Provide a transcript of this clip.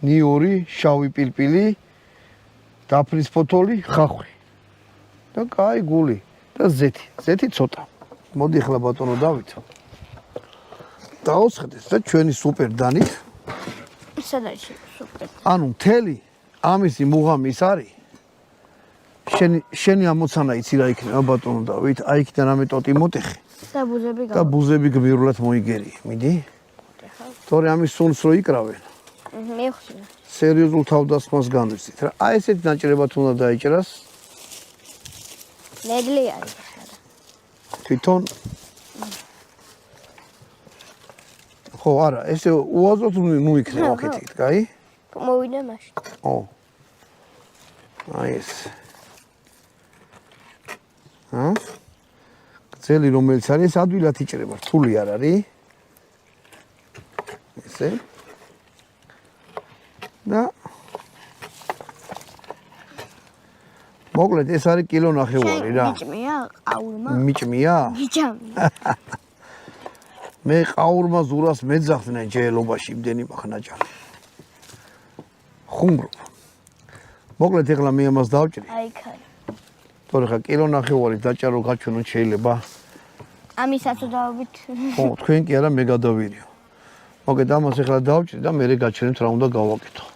ნიური, შავი პილპილი, დაფრის ფოთოლი, ხახვი. და კაი გული და ზეთი. ზეთი ცოტა. მოდი ახლა ბატონო დავითო. დაუცხდეს და ჩვენი სუპერ დანით. სად არის სუპერ? ანუ მთელი ამისი მუღამი ის არის. შენი ამოცანა იცი რა იქნება ბატონო დავით, აი იქიდან ამე ტოტი მოტეხი. და ბუზები გმირულად მოიგერი. მიდი. თორე ამის სუნს რო იკრავენ. მიხსნა. სერიოზულ თავდასხმას განვიცდით რა. აი ესეთი დაჭრება თუნდა დაიჭრას. ნედლი არის. თვითონ ხო არა, ესე უაზროდ ნუ იქნება აქეთით, კაი? მოვიდე მაშინ. ო. აი ეს. გრძელი რომელიც არის, ადვილად იჭრება, რთული არ არის. ესე. და მოკლედ ეს არის კილო ნახევარი რა. მიჭმია ყაურმა? მიჭმია? მიჭმია. მე ყაურმა ზურას მეძახდნენ ჯეელობაში იმდენი მახნაჯარი. ხუმრობ. მოკლედ ეხლა მე ამას დავჭრი. აი ხარ. თორე ხა კილო ნახევარი დაჭარო გაჩვენოთ შეიძლება. ამისაც დავით. ხო, თქვენ კი არა მე გადავირიო. მოკლედ ამას ეხლა დავჭრი და მე გაჩვენებთ რა უნდა გავაკეთო.